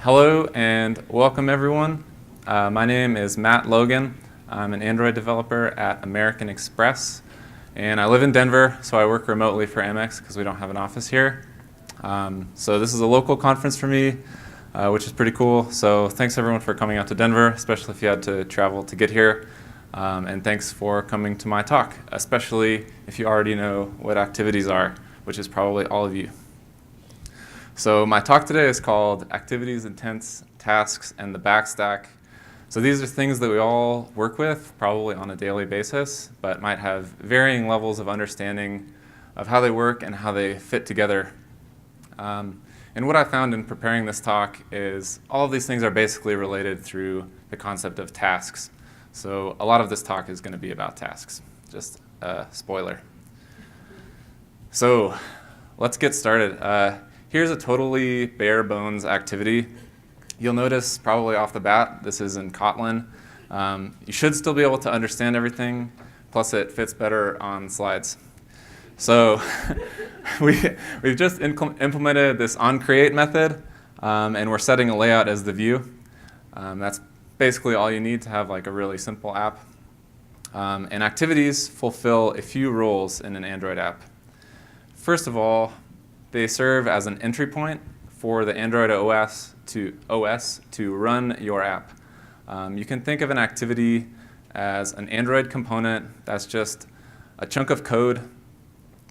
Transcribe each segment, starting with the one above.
Hello and welcome everyone. My name is Matt Logan. I'm an Android developer at American Express, and I live in Denver, so I work remotely for Amex because we don't have an office here. So this is a local conference for me, which is pretty cool. So thanks everyone for coming out to Denver, especially if you had to travel to get here. And thanks for coming to my talk, especially if you already know what activities are, which is probably all of you. So my talk today is called Activities, Intents, Tasks, and the Backstack. So these are things that we all work with, probably on a daily basis, but might have varying levels of understanding of how they work and how they fit together. And what I found in preparing this talk is all of these things are basically related through the concept of tasks. So a lot of this talk is going to be about tasks, just a spoiler. So let's get started. Here's a totally bare bones activity. You'll notice probably off the bat, this is in Kotlin. You should still be able to understand everything, plus it fits better on slides. So we've just implemented this onCreate method, and we're setting a layout as the view. That's basically all you need to have like a really simple app. And activities fulfill a few roles in an Android app. First of all, they serve as an entry point for the Android OS to run your app. You can think of an activity as an Android component that's just a chunk of code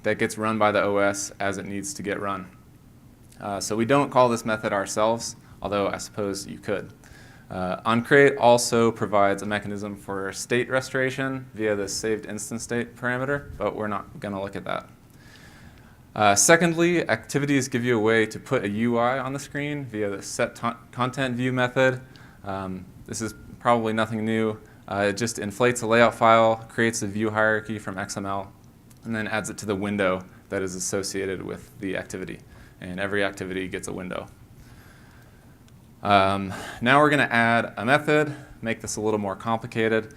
that gets run by the OS as it needs to get run. So we don't call this method ourselves, although I suppose you could. onCreate also provides a mechanism for state restoration via the saved instance state parameter, but we're not going to look at that. Secondly, activities give you a way to put a UI on the screen via the setContentView method. This is probably nothing new. It just inflates a layout file, creates a view hierarchy from XML, and then adds it to the window that is associated with the activity. And every activity gets a window. Now we're going to add a method, make this a little more complicated.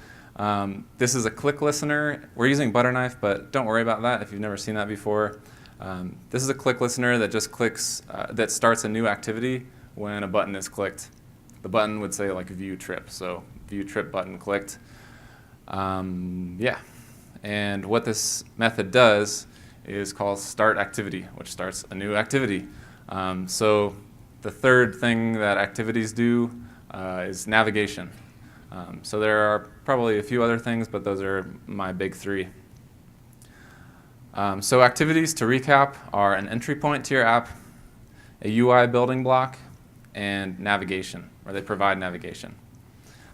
This is a click listener. We're using Butterknife, but don't worry about that if you've never seen that before. This is a click listener that just clicks, that starts a new activity when a button is clicked. The button would say like view trip, so view trip button clicked. Yeah, and what this method does is called start activity, which starts a new activity. So the third thing that activities do is navigation. So there are probably a few other things, but those are my big three. So activities, to recap, are an entry point to your app, a UI building block, and navigation, or they provide navigation.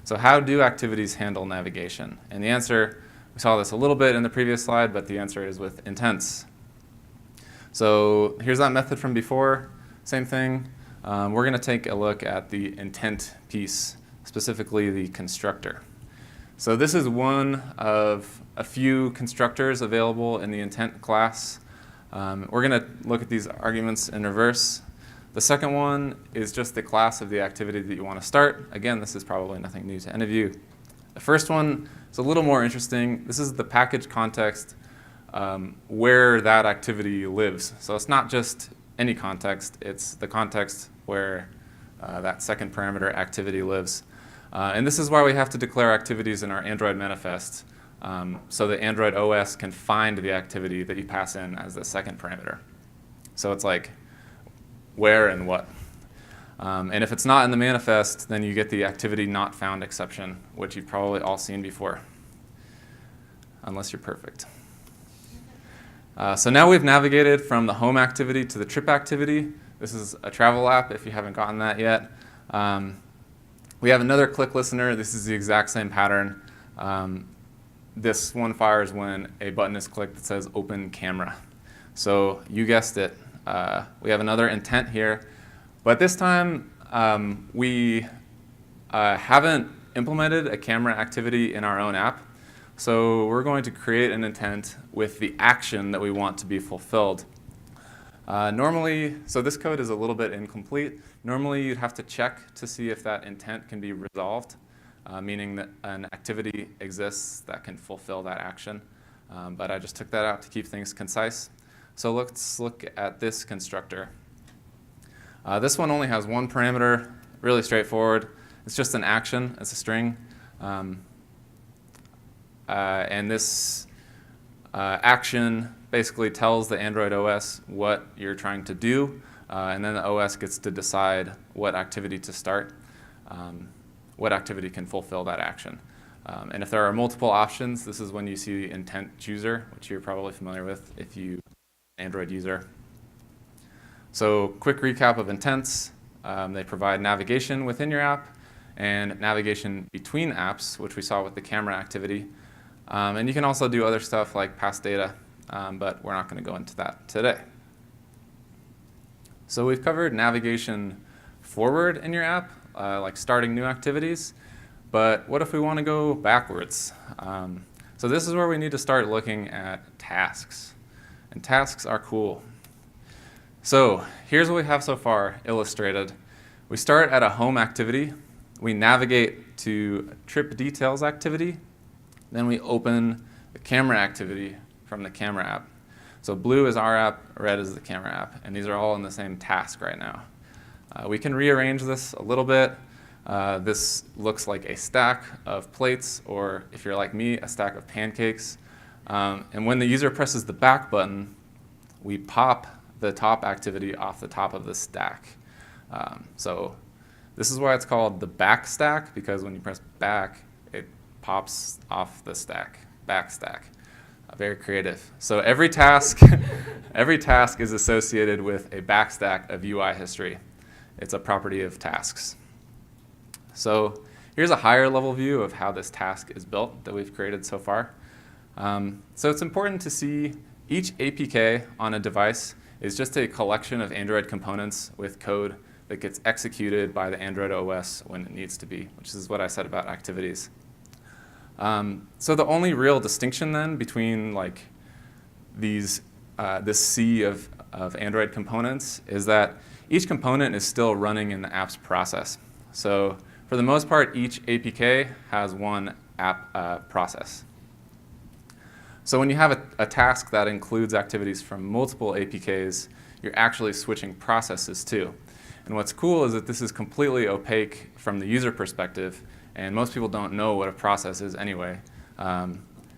So how do activities handle navigation? And the answer, we saw this a little bit in the previous slide, but the answer is with intents. So here's that method from before, same thing. We're going to take a look at the intent piece, specifically the constructor. So this is one of a few constructors available in the intent class. We're going to look at these arguments in reverse. The second one is just the class of the activity that you want to start. Again, this is probably nothing new to any of you. The first one is a little more interesting. This is the package context where that activity lives. So it's not just any context. It's the context where that second parameter activity lives. And this is why we have to declare activities in our Android manifest, so the Android OS can find the activity that you pass in as the second parameter. So it's like where and what. And if it's not in the manifest, then you get the activity not found exception, which you've probably all seen before, unless you're perfect. So now we've navigated from the home activity to the trip activity. This is a travel app if you haven't gotten that yet. We have another click listener. This is the exact same pattern. This one fires when a button is clicked that says open camera. So you guessed it. We have another intent here. But this time, we haven't implemented a camera activity in our own app. So we're going to create an intent with the action that we want to be fulfilled. Normally, so this code is a little bit incomplete. Normally, you'd have to check to see if that intent can be resolved, meaning that an activity exists that can fulfill that action. But I just took that out to keep things concise. So let's look at this constructor. This one only has one parameter, really straightforward. It's just an action. It's a string. And this action basically tells the Android OS what you're trying to do, and then the OS gets to decide what activity to start, what activity can fulfill that action. And if there are multiple options, this is when you see intent chooser, which you're probably familiar with if you're an Android user. So quick recap of intents. They provide navigation within your app and navigation between apps, which we saw with the camera activity. And you can also do other stuff like pass data, but we're not going to go into that today. So we've covered navigation forward in your app, like starting new activities. But what if we want to go backwards? So this is where we need to start looking at tasks. And tasks are cool. So here's what we have so far illustrated. We start at a home activity. We navigate to trip details activity. Then we open the camera activity from the camera app. So blue is our app, red is the camera app. And these are all in the same task right now. We can rearrange this a little bit. This looks like a stack of plates, or if you're like me, a stack of pancakes. And when the user presses the back button, we pop the top activity off the top of the stack. So this is why it's called the back stack, because when you press back, it pops off the stack, back stack. Very creative. So every task, every task is associated with a backstack of UI history. It's a property of tasks. So here's a higher level view of how this task is built that we've created so far. So it's important to see each APK on a device is just a collection of Android components with code that gets executed by the Android OS when it needs to be, which is what I said about activities. So the only real distinction then between like these, this sea of Android components is that each component is still running in the app's process. So for the most part, each APK has one app process. So when you have a task that includes activities from multiple APKs, you're actually switching processes too. And what's cool is that this is completely opaque from the user perspective, and most people don't know what a process is anyway.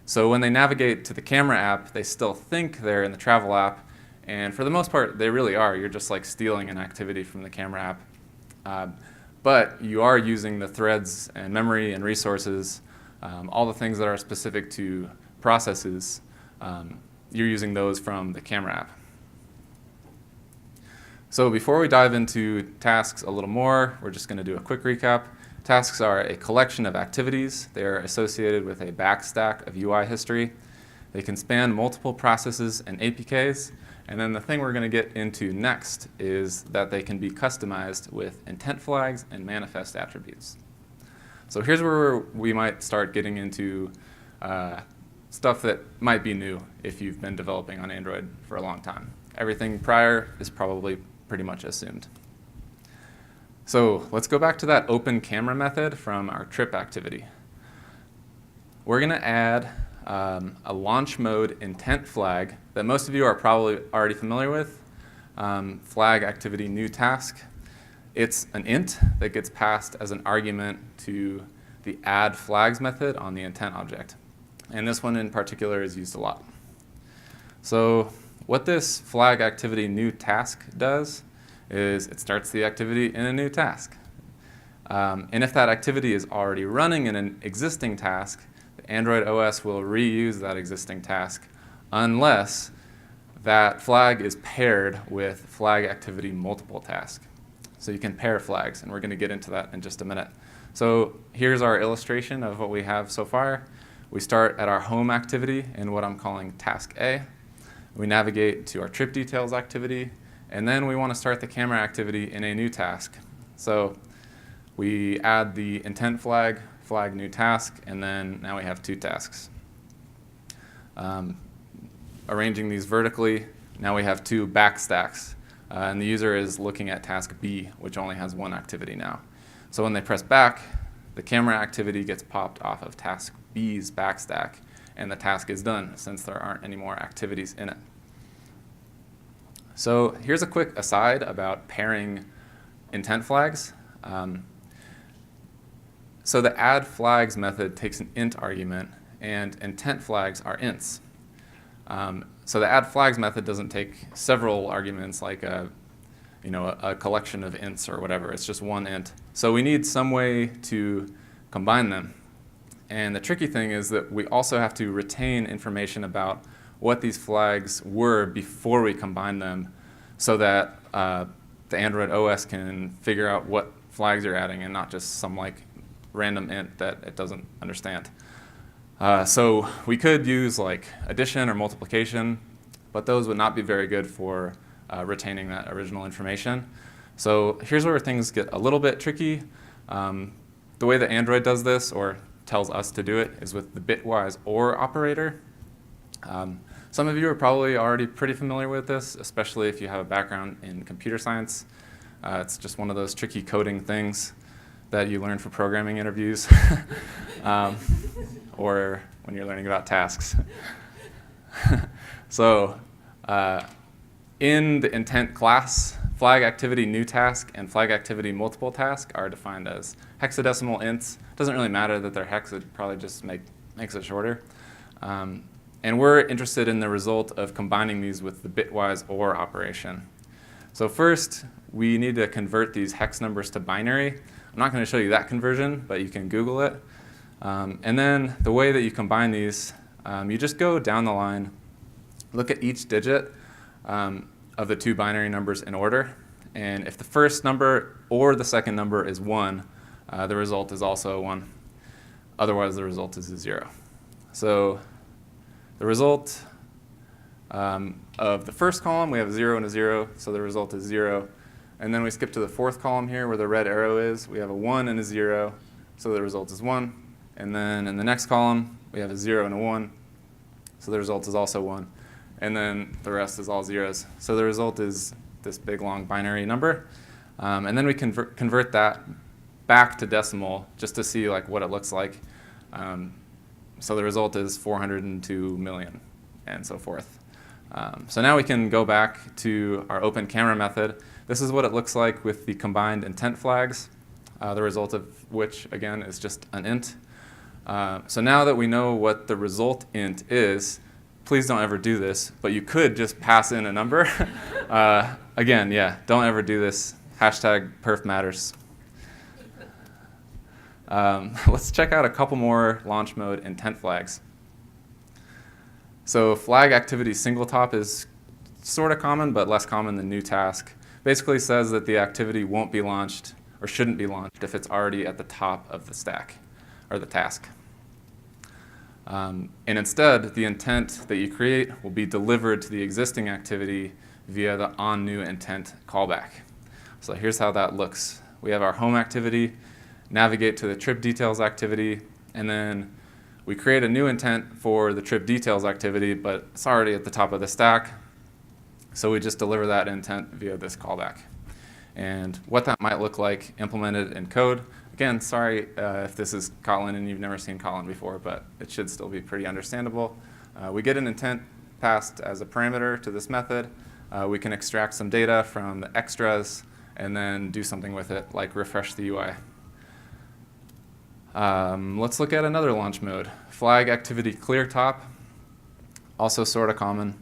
So when they navigate to the camera app, they still think they're in the travel app, and for the most part, they really are. You're just like stealing an activity from the camera app. But you are using the threads and memory and resources, all the things that are specific to processes, you're using those from the camera app. So before we dive into tasks a little more, we're just going to do a quick recap. Tasks are a collection of activities. They are associated with a backstack of UI history. They can span multiple processes and APKs. And then the thing we're going to get into next is that they can be customized with intent flags and manifest attributes. So here's where we might start getting into stuff that might be new if you've been developing on Android for a long time. Everything prior is probably pretty much assumed. So let's go back to that open camera method from our trip activity. We're going to add a launch mode intent flag that most of you are probably already familiar with, flag activity new task. It's an int that gets passed as an argument to the add flags method on the intent object. And this one in particular is used a lot. So what this flag activity new task does is it starts the activity in a new task. And if that activity is already running in an existing task, the Android OS will reuse that existing task unless that flag is paired with flag activity multiple task. So you can pair flags, and we're going to get into that in just a minute. So here's our illustration of what we have so far. We start at our home activity in what I'm calling task A. We navigate to our trip details activity, and then we want to start the camera activity in a new task. So we add the intent flag, flag new task, and then now we have two tasks. Arranging these vertically, now we have two backstacks. And the user is looking at task B, which only has one activity now. So when they press back, the camera activity gets popped off of task B's backstack, and the task is done since there aren't any more activities in it. So here's a quick aside about pairing intent flags. So the add flags method takes an int argument, and intent flags are ints. So the add flags method doesn't take several arguments like a collection of ints or whatever. It's just one int. So we need some way to combine them. And the tricky thing is that we also have to retain information about what these flags were before we combine them so that the Android OS can figure out what flags you're adding and not just some like random int that it doesn't understand. So we could use like addition or multiplication, but those would not be very good for retaining that original information. So here's where things get a little bit tricky. The way that Android does this, or tells us to do it, is with the bitwise OR operator. Some of you are probably already pretty familiar with this, especially if you have a background in computer science. It's just one of those tricky coding things that you learn for programming interviews or when you're learning about tasks. So in the intent class, flag activity new task and flag activity multiple task are defined as hexadecimal ints. It doesn't really matter that they're hex, it probably just makes it shorter. And we're interested in the result of combining these with the bitwise OR operation. So first, we need to convert these hex numbers to binary. I'm not going to show you that conversion, but you can Google it. And then the way that you combine these, you just go down the line, look at each digit of the two binary numbers in order. And if the first number or the second number is 1, the result is also 1. Otherwise, the result is a 0. So the result of the first column, we have a 0 and a 0, so the result is 0. And then we skip to the fourth column here where the red arrow is. We have a 1 and a 0, so the result is 1. And then in the next column, we have a 0 and a 1, so the result is also 1. And then the rest is all zeros. So the result is this big, long binary number. And then we convert that back to decimal just to see like what it looks like. So the result is 402 million, and so forth. So now we can go back to our open camera method. This is what it looks like with the combined intent flags, the result of which, again, is just an int. So now that we know what the result int is, please don't ever do this, but you could just pass in a number. Again, yeah, don't ever do this. #perf matters. Let's check out a couple more launch mode intent flags. So flag activity single top is sort of common, but less common than new task. Basically says that the activity won't be launched or shouldn't be launched if it's already at the top of the stack or the task. And instead, the intent that you create will be delivered to the existing activity via the onNewIntent callback. So here's how that looks. We have our home activity, navigate to the trip details activity, and then we create a new intent for the trip details activity, but it's already at the top of the stack. So we just deliver that intent via this callback. And what that might look like implemented in code. Again, sorry if this is Kotlin and you've never seen Kotlin before, but it should still be pretty understandable. We get an intent passed as a parameter to this method. We can extract some data from the extras and then do something with it, like refresh the UI. Let's look at another launch mode. Flag activity clear top, also sort of common.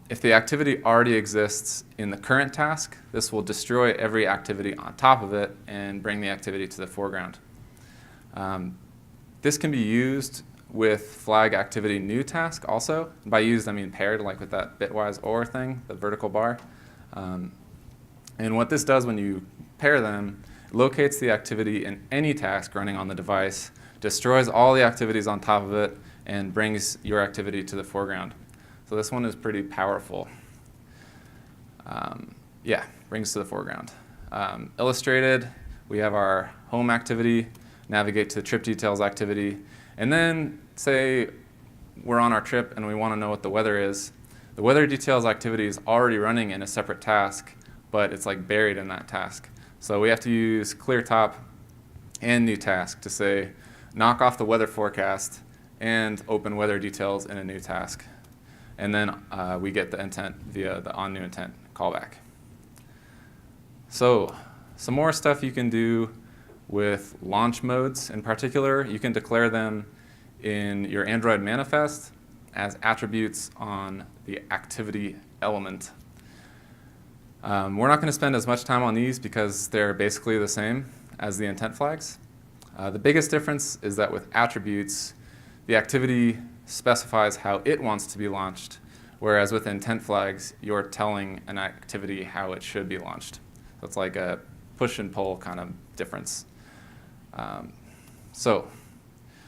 If the activity already exists in the current task, this will destroy every activity on top of it and bring the activity to the foreground. This can be used with flag activity new task also. By used, I mean paired, like with that bitwise OR thing, the vertical bar. And what this does when you pair them, it locates the activity in any task running on the device, destroys all the activities on top of it, and brings your activity to the foreground. So this one is pretty powerful. Yeah, brings to the foreground. Illustrated, we have our home activity, navigate to the trip details activity, and then say we're on our trip and we want to know what the weather is. The weather details activity is already running in a separate task, but it's like buried in that task. So we have to use clear top and new task to say knock off the weather forecast and open weather details in a new task. And then we get the intent via the onNewIntent callback. So some more stuff you can do with launch modes in particular. You can declare them in your Android manifest as attributes on the activity element. We're not going to spend as much time on these because they're basically the same as the intent flags. The biggest difference is that with attributes, the activity specifies how it wants to be launched, whereas with intent flags, you're telling an activity how it should be launched. So it's like a push and pull kind of difference. So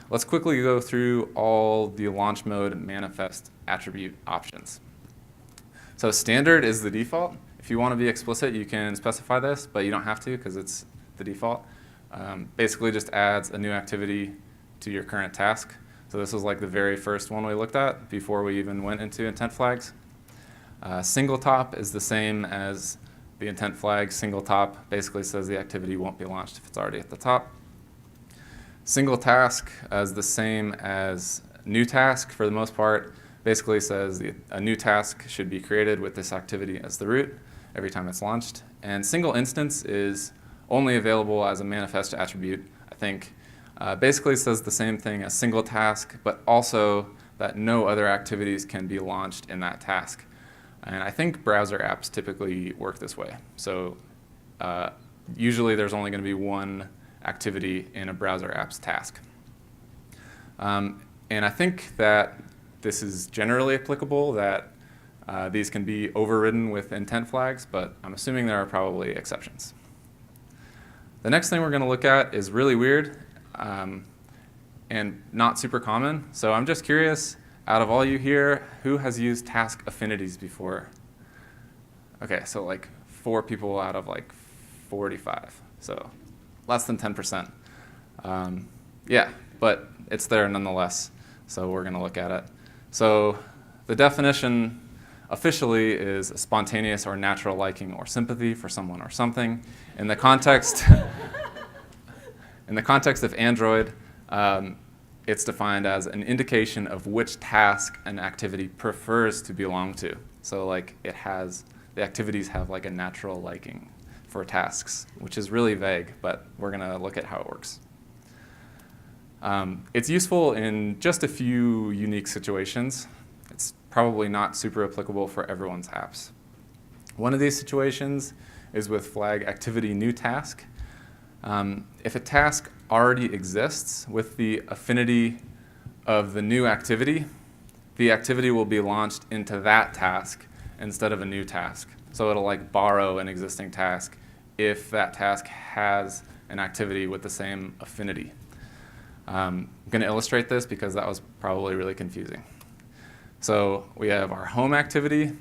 let's quickly go through all the launch mode and manifest attribute options. So standard is the default. If you want to be explicit, you can specify this, but you don't have to because it's the default. Basically just adds a new activity to your current task. So this was like the very first one we looked at before we even went into intent flags. Single top is the same as the intent flag. Single top basically says the activity won't be launched if it's already at the top. Single task is the same as new task for the most part. Basically says a new task should be created with this activity as the root every time it's launched. And single instance is only available as a manifest attribute, I think. Basically says the same thing as single task, but also that no other activities can be launched in that task. And I think browser apps typically work this way. So usually there's only going to be one activity in a browser app's task. And I think that this is generally applicable, that these can be overridden with intent flags, but I'm assuming there are probably exceptions. The next thing we're going to look at is really weird and not super common. So I'm just curious, out of all you here, who has used task affinities before? Okay, so like 4 people out of like 45, so less than 10%. Yeah, but it's there nonetheless, so we're going to look at it. So the definition officially is a spontaneous or natural liking or sympathy for someone or something. In the context, of Android, it's defined as an indication of which task an activity prefers to belong to. So like the activities have like a natural liking for tasks, which is really vague, but we're going to look at how it works. It's useful in just a few unique situations. It's probably not super applicable for everyone's apps. One of these situations is with flag activity new task. If a task already exists with the affinity of the new activity, the activity will be launched into that task instead of a new task. So it'll like borrow an existing task if that task has an activity with the same affinity. I'm going to illustrate this because that was probably really confusing. So we have our home activity.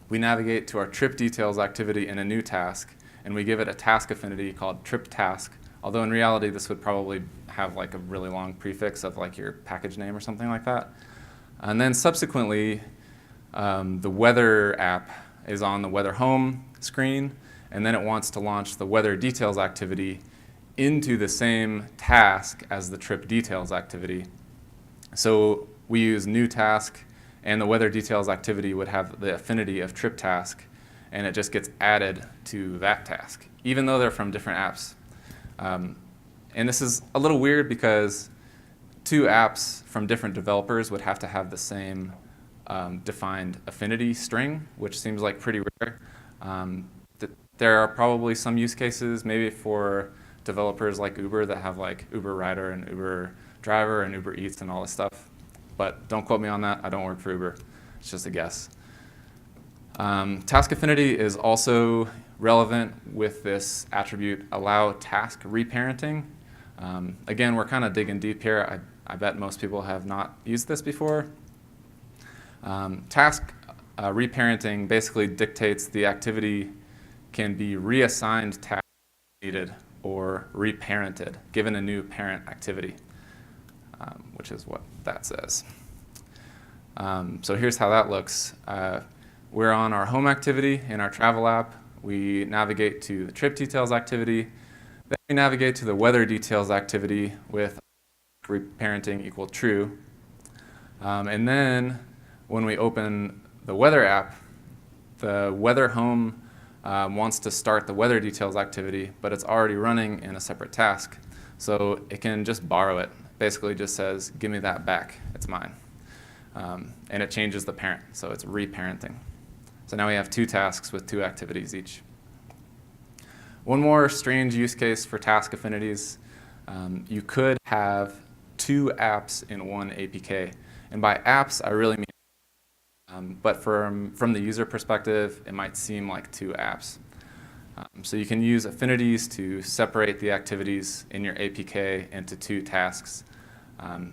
We navigate to our trip details activity in a new task, and we give it a task affinity called trip task, although in reality this would probably have like a really long prefix of like your package name or something like that. And then subsequently, the weather app is on the weather home screen, and then it wants to launch the weather details activity into the same task as the trip details activity. So we use new task, and the weather details activity would have the affinity of trip task, and it just gets added to that task, even though they're from different apps. And this is a little weird because 2 apps from different developers would have to have the same defined affinity string, which seems like pretty rare. There are probably some use cases, maybe for developers like Uber that have like Uber Rider and Uber Driver and Uber Eats and all this stuff. But don't quote me on that. I don't work for Uber. It's just a guess. Task affinity is also relevant with this attribute allow task reparenting. Again, we're kind of digging deep here. I bet most people have not used this before. Task reparenting basically dictates the activity can be reassigned task needed or reparented, given a new parent activity, which is what that says. So here's how that looks. We're on our home activity in our travel app. We navigate to the trip details activity. Then we navigate to the weather details activity with reparenting equal true. And then when we open the weather app, the weather home wants to start the weather details activity, but it's already running in a separate task. So it can just borrow it. Basically just says, give me that back, it's mine. And it changes the parent, so it's reparenting. So now we have 2 tasks with 2 activities each. One more strange use case for task affinities. You could have 2 apps in one APK. And by apps, I really mean, but from the user perspective, it might seem like 2 apps. So you can use affinities to separate the activities in your APK into 2 tasks.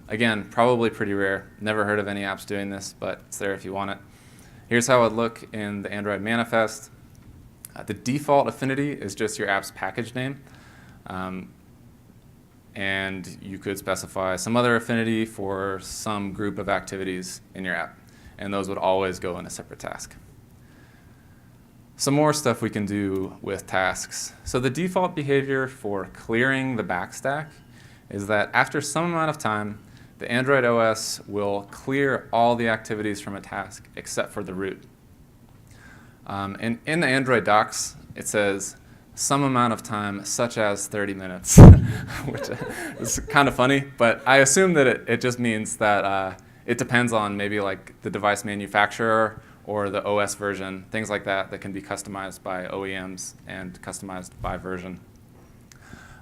Again, probably pretty rare. Never heard of any apps doing this, but it's there if you want it. Here's how it would look in the Android manifest. The default affinity is just your app's package name. And you could specify some other affinity for some group of activities in your app. And those would always go in a separate task. Some more stuff we can do with tasks. So the default behavior for clearing the backstack is that after some amount of time, the Android OS will clear all the activities from a task except for the root. And in the Android docs, it says some amount of time, such as 30 minutes, which is kind of funny, but I assume that it just means that it depends on maybe like the device manufacturer or the OS version, things like that that can be customized by OEMs and customized by version.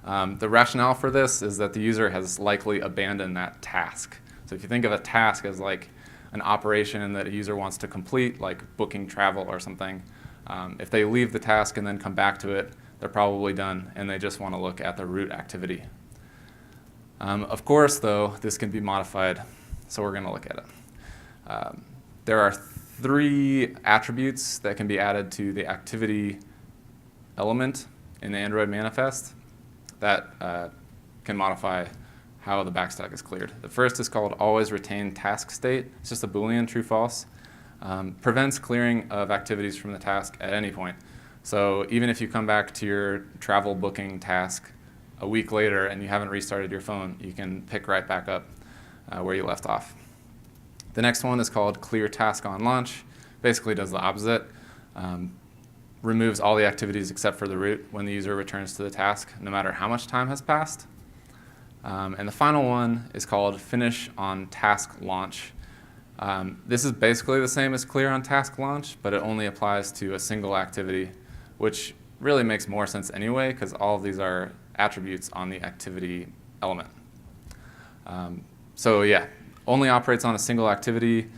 The rationale for this is that the user has likely abandoned that task. So if you think of a task as like an operation that a user wants to complete, like booking travel or something, if they leave the task and then come back to it, they're probably done and they just want to look at the root activity. Of course, though, this can be modified, so we're going to look at it. There are 3 attributes that can be added to the activity element in the Android manifest that can modify how the backstack is cleared. The first is called always retain task state. It's just a Boolean, true, false. Prevents clearing of activities from the task at any point. So even if you come back to your travel booking task a week later and you haven't restarted your phone, you can pick right back up where you left off. The next one is called clear task on launch. Basically does the opposite. Removes all the activities except for the root when the user returns to the task, no matter how much time has passed. And the final one is called finish on task launch. This is basically the same as clear on task launch, but it only applies to a single activity, which really makes more sense anyway, because all of these are attributes on the activity element. So yeah, only operates on a single activity.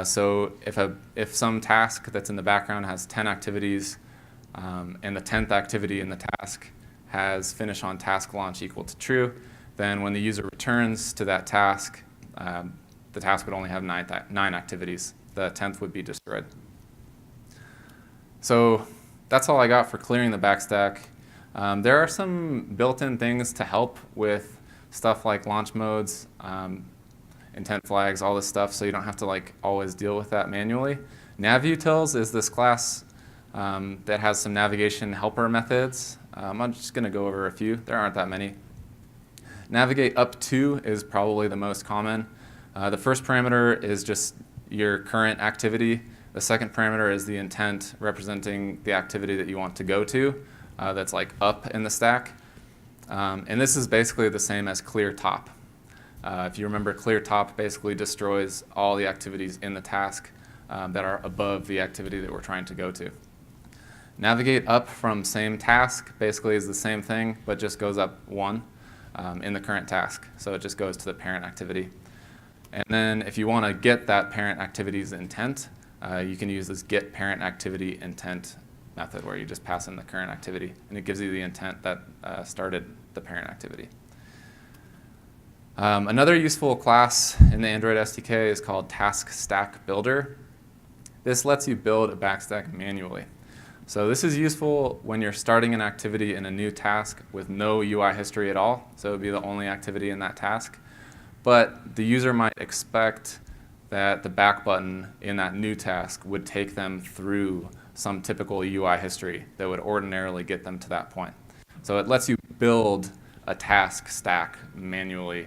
So if some task that's in the background has 10 activities, and the 10th activity in the task has finish on task launch equal to true, then when the user returns to that task, the task would only have 9 activities. The 10th would be destroyed. So that's all I got for clearing the backstack. There are some built-in things to help with stuff like launch modes, intent flags, all this stuff, so you don't have to like always deal with that manually. Navutils is this class that has some navigation helper methods. I'm just going to go over a few. There aren't that many. Navigate up to is probably the most common. The first parameter is just your current activity. The second parameter is the intent representing the activity that you want to go to. That's like up in the stack. And this is basically the same as clear top. If you remember, clear top basically destroys all the activities in the task that are above the activity that we're trying to go to. Navigate up from same task basically is the same thing, but just goes up 1 in the current task. So it just goes to the parent activity. And then if you want to get that parent activity's intent, you can use this get parent activity intent method where you just pass in the current activity, and it gives you the intent that started the parent activity. Another useful class in the Android SDK is called Task Stack Builder. This lets you build a backstack manually. So this is useful when you're starting an activity in a new task with no UI history at all. So it would be the only activity in that task. But the user might expect that the back button in that new task would take them through some typical UI history that would ordinarily get them to that point. So it lets you build a task stack manually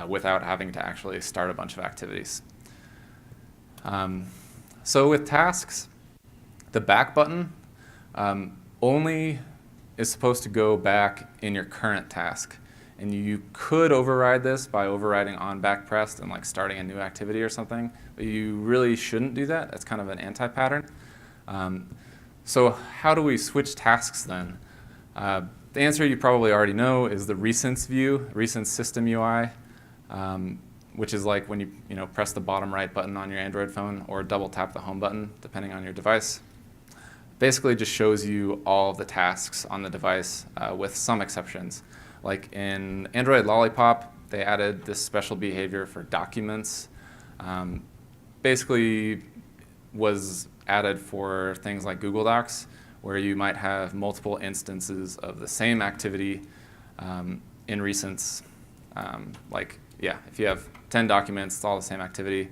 without having to actually start a bunch of activities. So with tasks, the back button only is supposed to go back in your current task. And you could override this by overriding on back pressed and like starting a new activity or something, but you really shouldn't do that. That's kind of an anti-pattern. So how do we switch tasks then? The answer you probably already know is the recents view, recents system UI, which is like when you press the bottom right button on your Android phone or double tap the home button, depending on your device. Basically just shows you all of the tasks on the device with some exceptions. Like in Android Lollipop, they added this special behavior for documents. Basically was added for things like Google Docs, where you might have multiple instances of the same activity in recents. If you have 10 documents, it's all the same activity.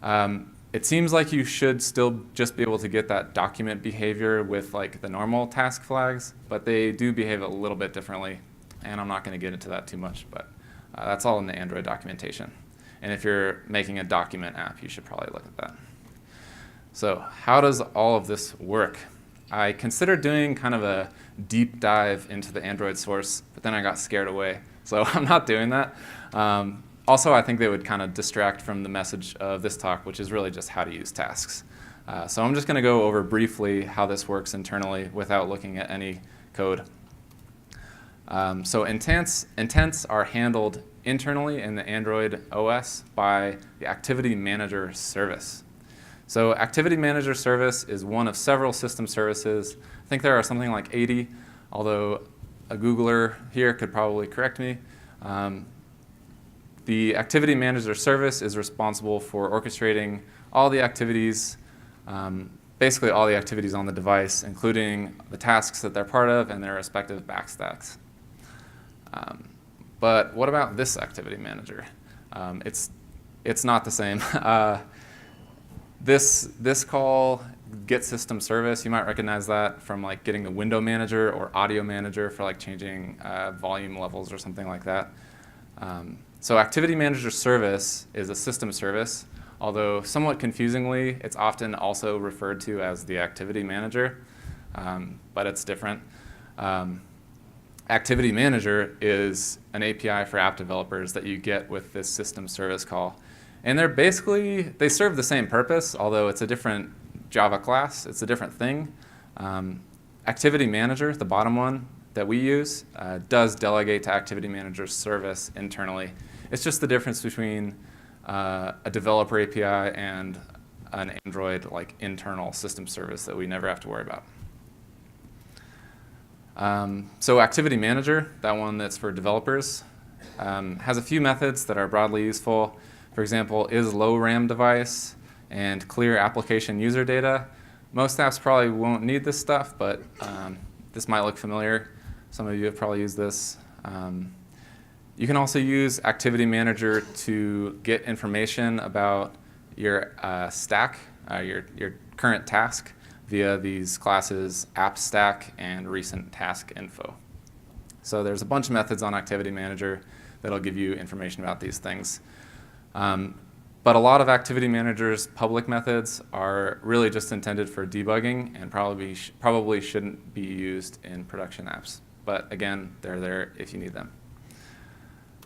It seems like you should still just be able to get that document behavior with like the normal task flags, but they do behave a little bit differently. And I'm not going to get into that too much, but that's all in the Android documentation. And if you're making a document app, you should probably look at that. So how does all of this work? I considered doing kind of a deep dive into the Android source, but then I got scared away. So I'm not doing that. Also, I think they would kind of distract from the message of this talk, which is really just how to use tasks. So I'm just going to go over briefly how this works internally without looking at any code. So intents are handled internally in the Android OS by the Activity Manager service. So Activity Manager service is one of several system services. I think there are something like 80, although a Googler here could probably correct me. The Activity Manager service is responsible for orchestrating all the activities, basically all the activities on the device, including the tasks that they're part of and their respective backstacks. But what about this Activity Manager? It's not the same. This call, get system service, you might recognize that from like getting the window manager or audio manager for like changing volume levels or something like that. So Activity Manager service is a system service, although somewhat confusingly, it's often also referred to as the Activity Manager, but it's different. Activity Manager is an API for app developers that you get with this system service call. And they serve the same purpose, although it's a different Java class. It's a different thing. Activity Manager, the bottom one that we use, does delegate to Activity Manager service internally. It's just the difference between a developer API and an Android like internal system service that we never have to worry about. So Activity Manager, that one that's for developers, has a few methods that are broadly useful. For example, is low RAM device and clear application user data. Most apps probably won't need this stuff, but this might look familiar. Some of you have probably used this. You can also use Activity Manager to get information about your stack, your current task, via these classes AppStack and recent task info. So there's a bunch of methods on Activity Manager that'll give you information about these things. But a lot of Activity Manager's public methods are really just intended for debugging and probably shouldn't be used in production apps. But again, they're there if you need them.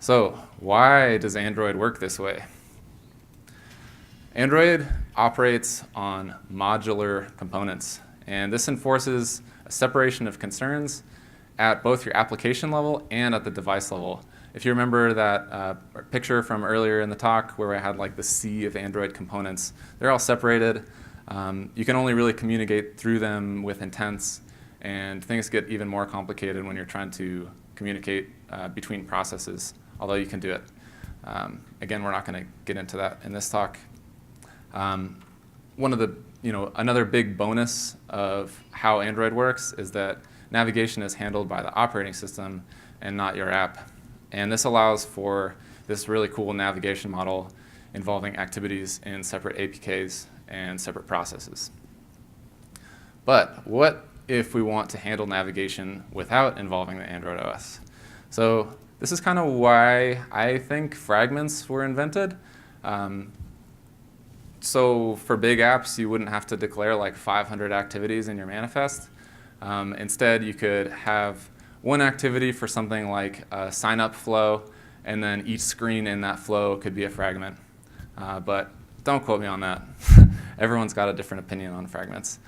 So why does Android work this way? Android operates on modular components, and this enforces a separation of concerns at both your application level and at the device level. If you remember that picture from earlier in the talk where I had like the sea of Android components, they're all separated. You can only really communicate through them with intents, and things get even more complicated when you're trying to communicate between processes, although you can do it. Again, we're not going to get into that in this talk. Another big bonus of how Android works is that navigation is handled by the operating system and not your app. And this allows for this really cool navigation model involving activities in separate APKs and separate processes. But what if we want to handle navigation without involving the Android OS? So this is kind of why I think fragments were invented. So for big apps, you wouldn't have to declare like 500 activities in your manifest. Instead, you could have one activity for something like a sign-up flow, and then each screen in that flow could be a fragment. But don't quote me on that. Everyone's got a different opinion on fragments.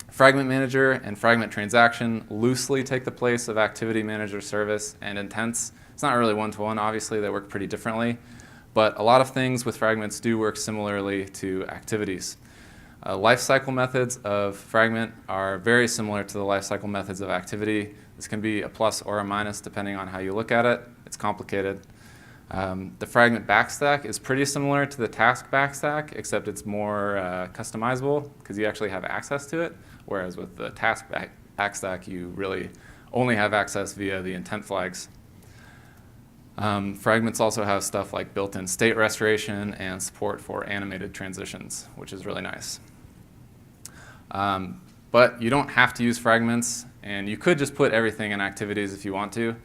Fragment manager and fragment transaction loosely take the place of activity manager service and intents. It's not really one-to-one, obviously. They work pretty differently. But a lot of things with fragments do work similarly to activities. Lifecycle methods of fragment are very similar to the lifecycle methods of activity. This can be a plus or a minus depending on how you look at it. It's complicated. The fragment backstack is pretty similar to the task backstack, except it's more customizable because you actually have access to it, whereas with the task backstack, you really only have access via the intent flags. Fragments also have stuff like built-in state restoration and support for animated transitions, which is really nice. But you don't have to use fragments, and you could just put everything in activities if you want to.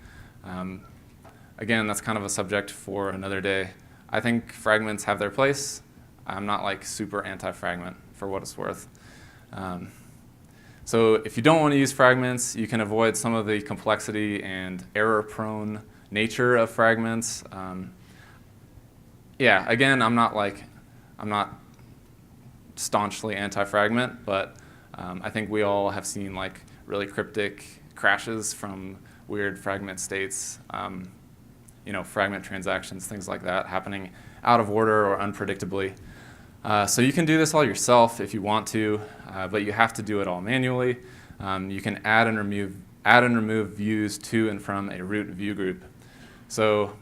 Again, that's kind of a subject for another day. I think fragments have their place. I'm not like super anti-fragment for what it's worth. So if you don't want to use fragments, you can avoid some of the complexity and error-prone nature of fragments. Yeah, again, I'm not staunchly anti-fragment, but I think we all have seen like really cryptic crashes from weird fragment states, fragment transactions, things like that, happening out of order or unpredictably. So you can do this all yourself if you want to, but you have to do it all manually. You can add and remove views to and from a root view group. So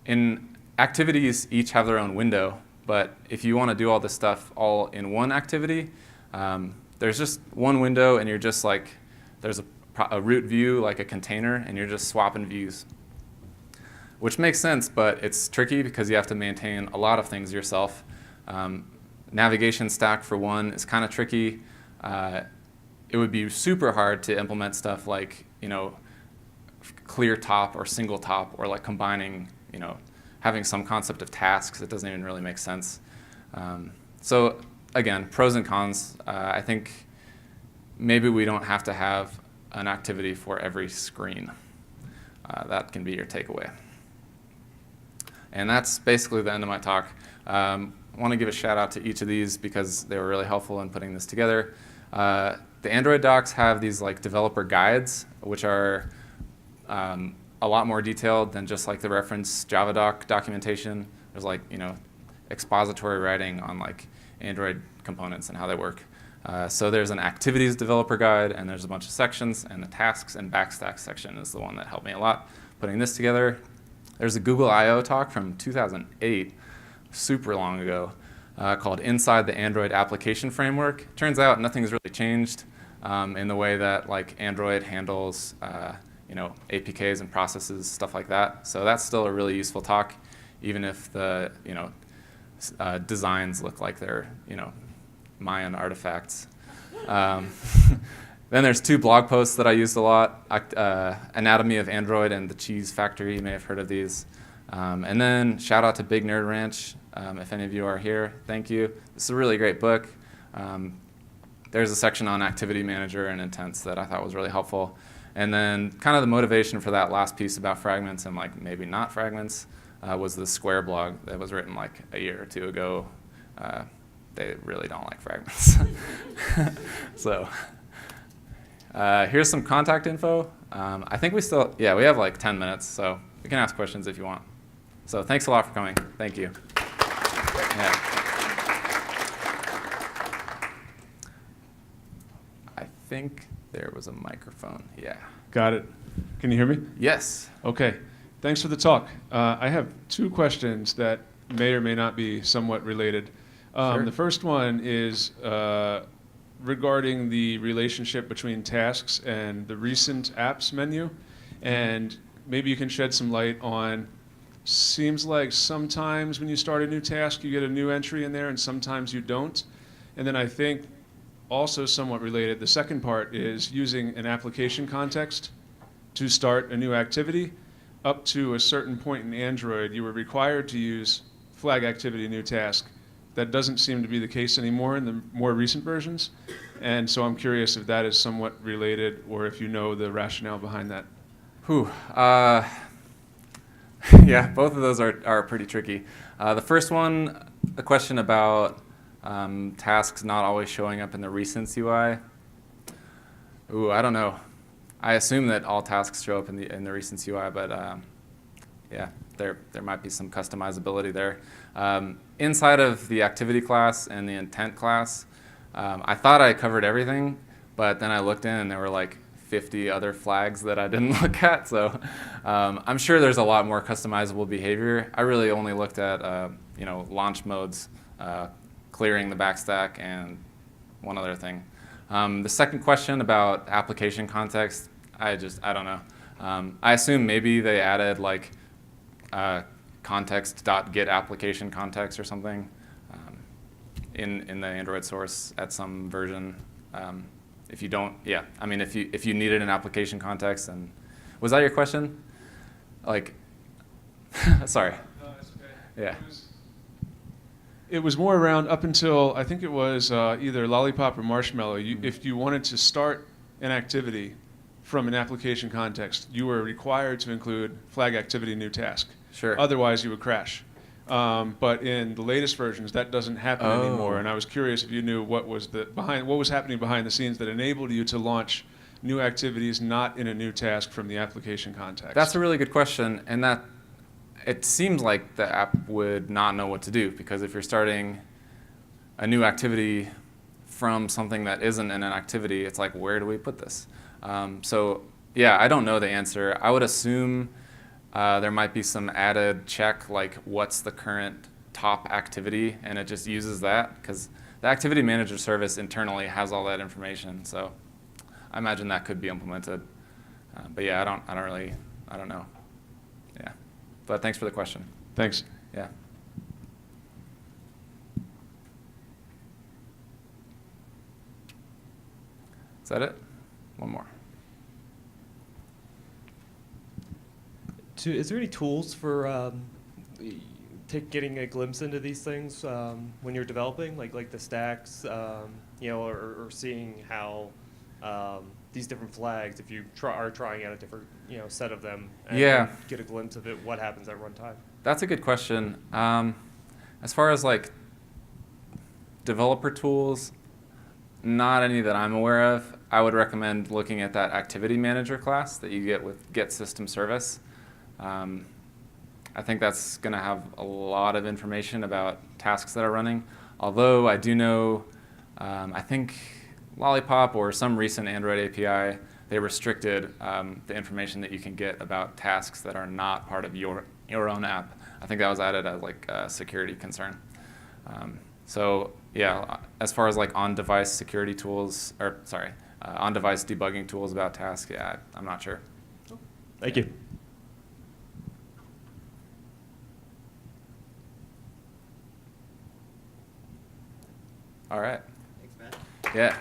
in activities, each have their own window, but if you want to do all this stuff all in one activity, there's just one window, and you're just like, there's a root view like a container, and you're just swapping views. Which makes sense, but it's tricky because you have to maintain a lot of things yourself. Navigation stack, for one, is kind of tricky. It would be super hard to implement stuff like, clear top or single top, or like combining, having some concept of tasks. It doesn't even really make sense. So again, pros and cons. I think maybe we don't have to have an activity for every screen. That can be your takeaway. And that's basically the end of my talk. I want to give a shout out to each of these because they were really helpful in putting this together. The Android docs have these like developer guides, which are a lot more detailed than just like the reference Java doc documentation. There's like, expository writing on like Android components and how they work. So there's an activities developer guide, and there's a bunch of sections, and the tasks and backstack section is the one that helped me a lot putting this together. There's a Google I/O talk from 2008, super long ago, called Inside the Android Application Framework. Turns out nothing's really changed in the way that like Android handles APKs and processes, stuff like that. So that's still a really useful talk, even if the designs look like they're Mayan artifacts. Then there's two blog posts that I used a lot, Anatomy of Android and The Cheese Factory. You may have heard of these. And then shout out to Big Nerd Ranch. If any of you are here, thank you. This is a really great book. There's a section on Activity Manager and intents that I thought was really helpful. And then kind of the motivation for that last piece about fragments and like maybe not fragments was the Square blog that was written like a year or two ago. They really don't like fragments. So here's some contact info. I think we have like 10 minutes, so we can ask questions if you want. So thanks a lot for coming. Thank you. Yeah. I think there was a microphone. Yeah. Got it. Can you hear me? Yes. Okay. Thanks for the talk. I have two questions that may or may not be somewhat related. Sure. The first one is regarding the relationship between tasks and the recent apps menu. And maybe you can shed some light on, seems like sometimes when you start a new task, you get a new entry in there, and sometimes you don't. And then I think also somewhat related, the second part is using an application context to start a new activity. Up to a certain point in Android, you were required to use flag activity new task. That doesn't seem to be the case anymore in the more recent versions. And so I'm curious if that is somewhat related or if you know the rationale behind that. Whew. Yeah, both of those are pretty tricky. The first one, a question about tasks not always showing up in the recents UI. Ooh, I don't know. I assume that all tasks show up in the recents UI, but yeah, there might be some customizability there. Inside of the activity class and the intent class, I thought I covered everything, but then I looked in and there were like 50 other flags that I didn't look at. So I'm sure there's a lot more customizable behavior. I really only looked at launch modes, clearing the backstack, and one other thing. The second question about application context, I don't know. I assume maybe they added like context.get application context or something in the Android source at some version. If you don't, yeah, I mean, if you needed an application context, and was that your question? Like, sorry. No, that's okay. Yeah. It was more around up until, I think it was either Lollipop or Marshmallow. If you wanted to start an activity from an application context, you were required to include flag activity new task. Sure. Otherwise, you would crash. But in the latest versions, that doesn't happen anymore. And I was curious if you knew what was happening behind the scenes that enabled you to launch new activities not in a new task from the application context. That's a really good question, and that it seems like the app would not know what to do, because if you're starting a new activity from something that isn't in an activity, it's like, where do we put this? So yeah, I don't know the answer. I would assume there might be some added check, like what's the current top activity, and it just uses that, because the activity manager service internally has all that information. So I imagine that could be implemented. But yeah, I don't know. Yeah. But thanks for the question. Thanks. Yeah. Is that it? One more. Is there any tools for getting a glimpse into these things when you're developing, like the stacks, or seeing how these different flags, if you are trying out a different set of them, and Yeah. get a glimpse of it, what happens at runtime? That's a good question. As far as like developer tools, not any that I'm aware of. I would recommend looking at that activity manager class that you get with Get System Service. I think that's going to have a lot of information about tasks that are running. Although I do know, I think Lollipop or some recent Android API, they restricted the information that you can get about tasks that are not part of your own app. I think that was added as like a security concern. So yeah, as far as like on-device security tools, or sorry, on-device debugging tools about tasks, yeah, I'm not sure. Thank you. All right. Thanks, Matt. Yeah.